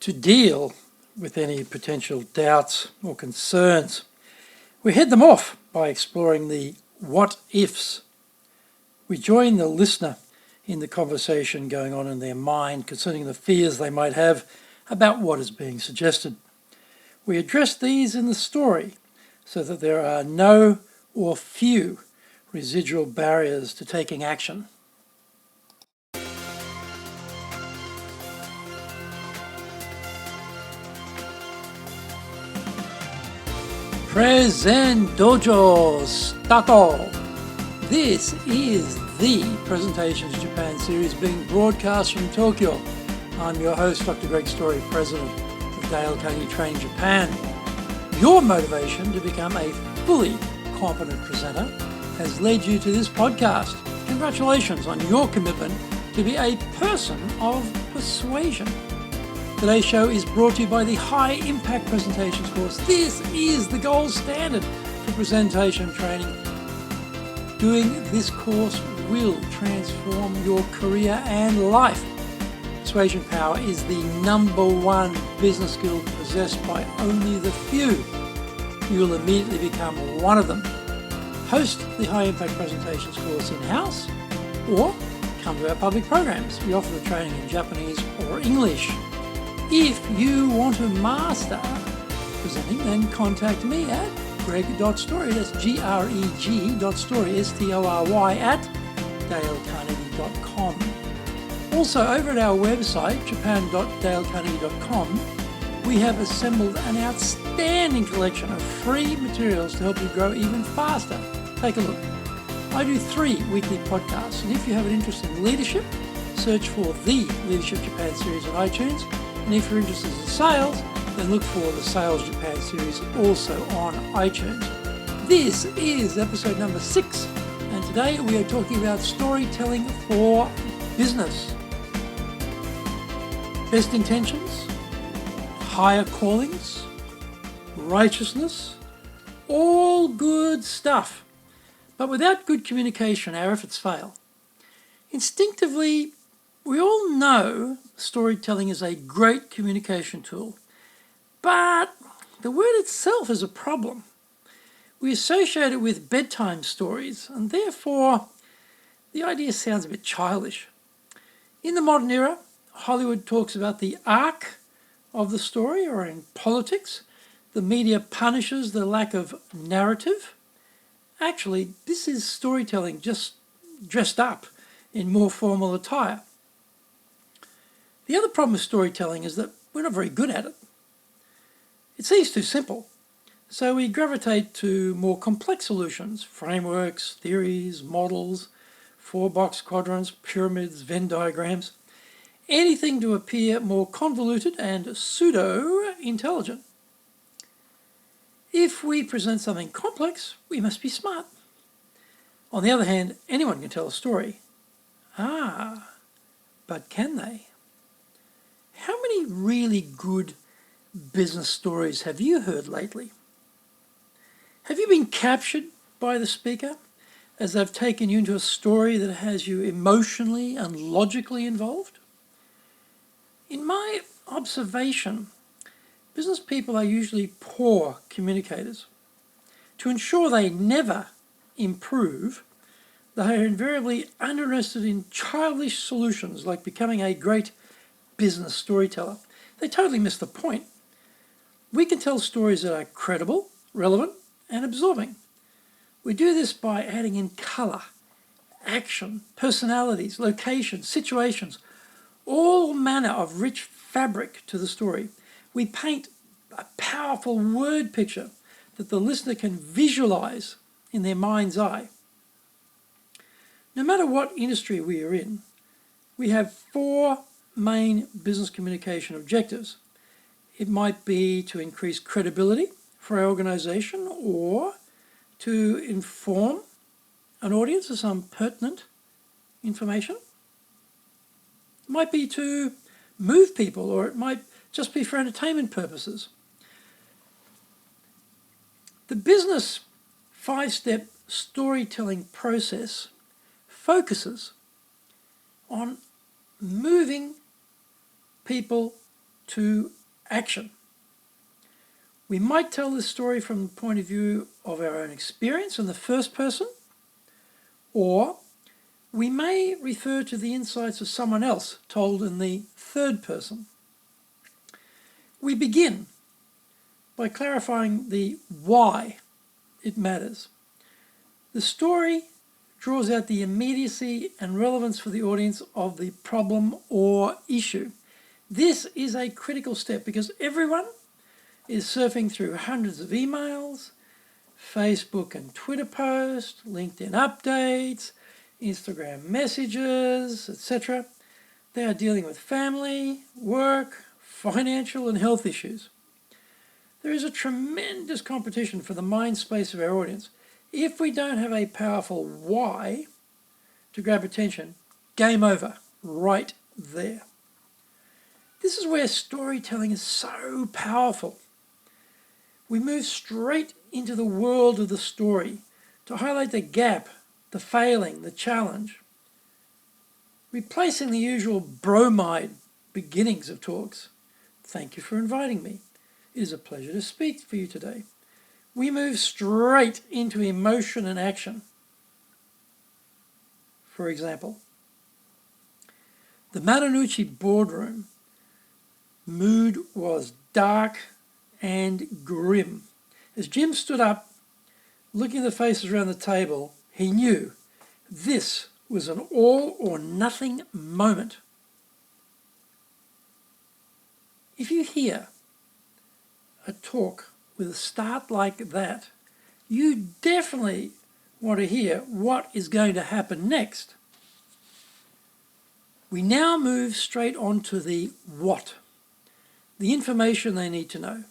To deal with any potential doubts or concerns, we head them off by exploring the what ifs. We join the listener in the conversation going on in their mind concerning the fears they might have about what is being suggested. We address these in the story so that there are no or few residual barriers to taking action. Present Dojo Stato. This is the Presentations Japan series being broadcast from Tokyo. I'm your host, Dr. Greg Story, President of Dale Carnegie Training Japan. Your motivation to become a fully competent presenter has led you to this podcast. Congratulations on your commitment to be a person of persuasion. Today's show is brought to you by the High Impact Presentations course. This is the gold standard for presentation training. Doing this course will transform your career and life. Persuasion power is the number one business skill possessed by only the few. You will immediately become one of them. Host the High Impact Presentations course in-house or come to our public programs. We offer the training in Japanese or English. If you want to master presenting, then contact me at greg.story, that's greg.story, S-T-O-R-Y, at dalecarnegie.com. Also, over at our website, japan.dalecarnegie.com, we have assembled an outstanding collection of free materials to help you grow even faster. Take a look. I do 3 weekly podcasts, and if you have an interest in leadership, search for the Leadership Japan series on iTunes. And if you're interested in sales, then look for the Sales Japan series also on iTunes. This is episode number 6, and today we are talking about storytelling for business. Best intentions, higher callings, righteousness, all good stuff. But without good communication, our efforts fail. Instinctively, we all know storytelling is a great communication tool, but the word itself is a problem. We associate it with bedtime stories, and therefore the idea sounds a bit childish. In the modern era, Hollywood talks about the arc of the story, or in politics, the media punishes the lack of narrative. Actually, this is storytelling just dressed up in more formal attire. The other problem with storytelling is that we're not very good at it. It seems too simple, so we gravitate to more complex solutions, frameworks, theories, models, 4-box quadrants, pyramids, Venn diagrams, anything to appear more convoluted and pseudo-intelligent. If we present something complex, we must be smart. On the other hand, anyone can tell a story. But can they? How many really good business stories have you heard lately? Have you been captured by the speaker as they've taken you into a story that has you emotionally and logically involved? In my observation, business people are usually poor communicators. To ensure they never improve, they are invariably uninterested in childish solutions like becoming a great business storyteller. They totally miss the point. We can tell stories that are credible, relevant, and absorbing. We do this by adding in color, action, personalities, locations, situations, all manner of rich fabric to the story. We paint a powerful word picture that the listener can visualize in their mind's eye. No matter what industry we are in, we have 4 main business communication objectives. It might be to increase credibility for our organization or to inform an audience of some pertinent information. It might be to move people, or it might just be for entertainment purposes. The business 5-step storytelling process focuses on moving people to action. We might tell this story from the point of view of our own experience in the first person, or we may refer to the insights of someone else told in the third person. We begin by clarifying the why it matters. The story draws out the immediacy and relevance for the audience of the problem or issue. This is a critical step because everyone is surfing through hundreds of emails, Facebook and Twitter posts, LinkedIn updates, Instagram messages, etc. They are dealing with family, work, financial and health issues. There is a tremendous competition for the mind space of our audience. If we don't have a powerful why to grab attention, game over, right there. This is where storytelling is so powerful. We move straight into the world of the story to highlight the gap, the failing, the challenge, replacing the usual bromide beginnings of talks. Thank you for inviting me. It is a pleasure to speak for you today. We move straight into emotion and action. For example, the Marinucci boardroom mood was dark and grim. As Jim stood up, looking at the faces around the table, he knew this was an all or nothing moment. If you hear a talk with a start like that, you definitely want to hear what is going to happen next. We now move straight on to the what, the information they need to know.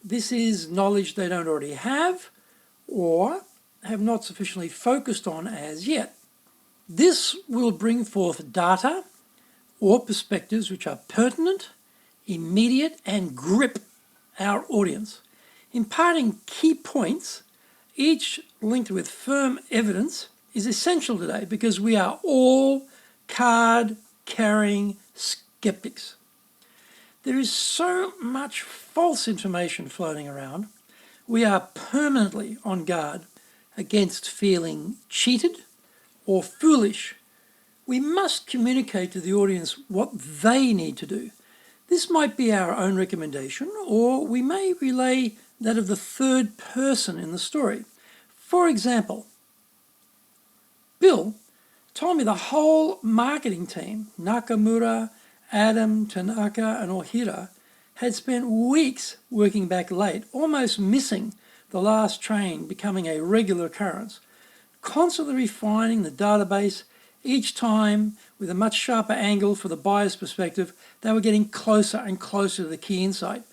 This is knowledge they don't already have or have not sufficiently focused on as yet. This will bring forth data or perspectives which are pertinent, immediate, and grip our audience, imparting key points, each linked with firm evidence, is essential today because we are all card-carrying skeptics. There is so much false information floating around. We are permanently on guard against feeling cheated or foolish. We must communicate to the audience what they need to do. This might be our own recommendation, or we may relay that of the third person in the story. For example, Bill told me the whole marketing team, Nakamura, Adam, Tanaka, and Ohira, had spent weeks working back late, almost missing the last train, becoming a regular occurrence, constantly refining the database. Each time, with a much sharper angle for the buyer's perspective, they were getting closer and closer to the key insight.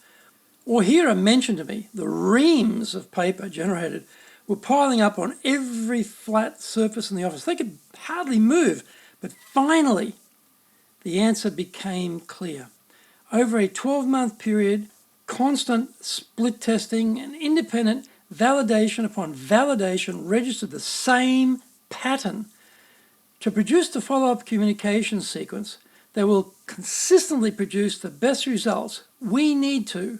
Ohira mentioned to me the reams of paper generated were piling up on every flat surface in the office. They could hardly move, but finally, the answer became clear. Over a 12-month period, constant split testing and independent validation upon validation registered the same pattern. To produce the follow-up communication sequence that will consistently produce the best results, we need to ...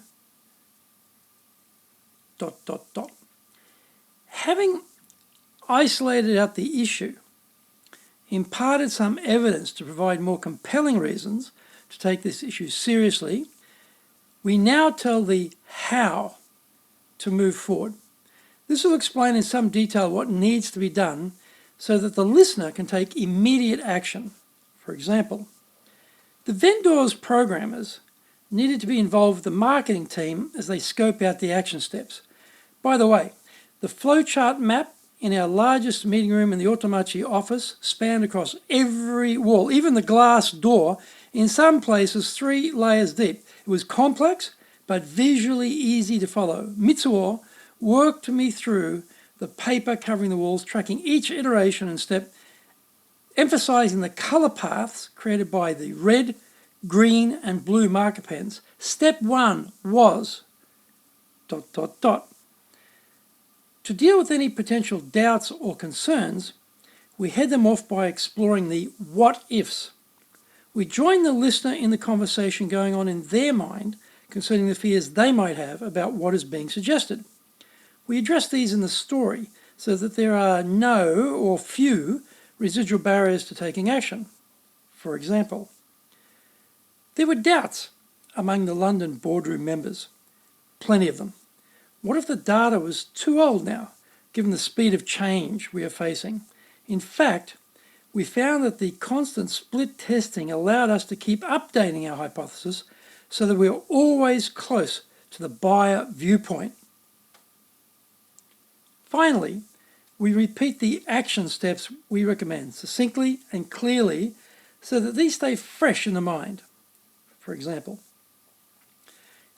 Having isolated out the issue, imparted some evidence to provide more compelling reasons to take this issue seriously, we now tell the how to move forward. This will explain in some detail what needs to be done so that the listener can take immediate action. For example, the vendor's programmers needed to be involved with the marketing team as they scope out the action steps. By the way, the flowchart map in our largest meeting room in the Otomachi office spanned across every wall, even the glass door, in some places 3 layers deep. It was complex, but visually easy to follow. Mitsuo worked me through the paper covering the walls, tracking each iteration and step, emphasizing the color paths created by the red, green, and blue marker pens. Step 1 was ... To deal with any potential doubts or concerns, we head them off by exploring the what-ifs. We join the listener in the conversation going on in their mind concerning the fears they might have about what is being suggested. We address these in the story so that there are no or few residual barriers to taking action. For example, there were doubts among the London boardroom members, plenty of them. What if the data was too old now, given the speed of change we are facing? In fact, we found that the constant split testing allowed us to keep updating our hypothesis so that we are always close to the buyer viewpoint. Finally, we repeat the action steps we recommend succinctly and clearly so that these stay fresh in the mind. For example,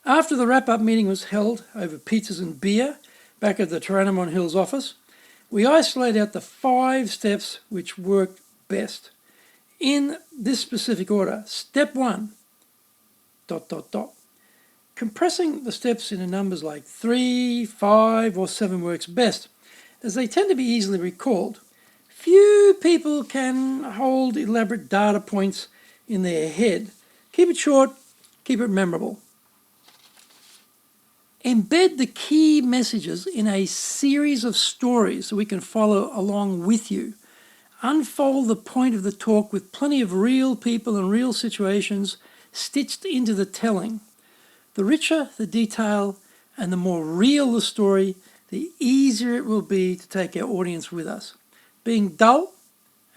after the wrap-up meeting was held over pizzas and beer back at the Tyrannomon Hills office, we isolate out the 5 steps which worked best. In this specific order, step 1, ... Compressing the steps into numbers like 3, 5, or 7 works best, as they tend to be easily recalled. Few people can hold elaborate data points in their head. Keep it short, keep it memorable. Embed the key messages in a series of stories so we can follow along with you. Unfold the point of the talk with plenty of real people and real situations stitched into the telling. The richer the detail and the more real the story, the easier it will be to take our audience with us. Being dull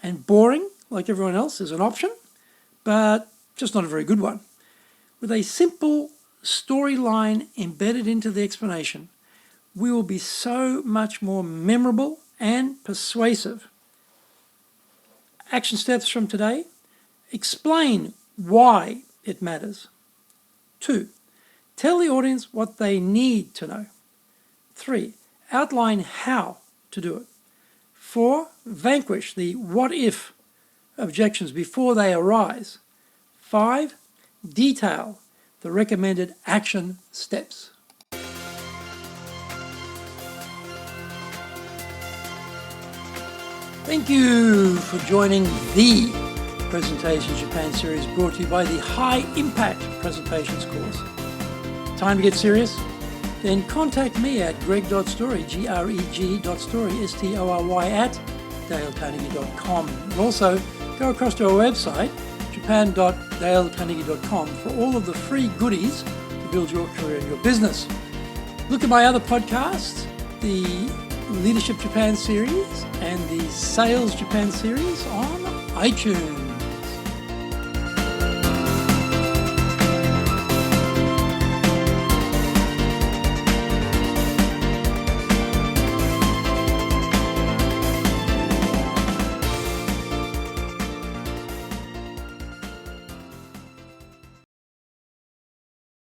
and boring, like everyone else, is an option, but just not a very good one. With a simple storyline embedded into the explanation, we will be so much more memorable and persuasive. Action steps from today: explain why it matters. 2, tell the audience what they need to know. 3, outline how to do it. 4, vanquish the what if objections before they arise. 5, detail the recommended action steps. Thank you for joining the Presentation Japan series brought to you by the High Impact Presentations course. Time to get serious? Then contact me at greg.story, greg.story, S-T-O-R-Y at dalecarnegie.com. And also go across to our website, japan.dalecarnegie.com, for all of the free goodies to build your career and your business. Look at my other podcasts, the Leadership Japan series and the Sales Japan series on iTunes.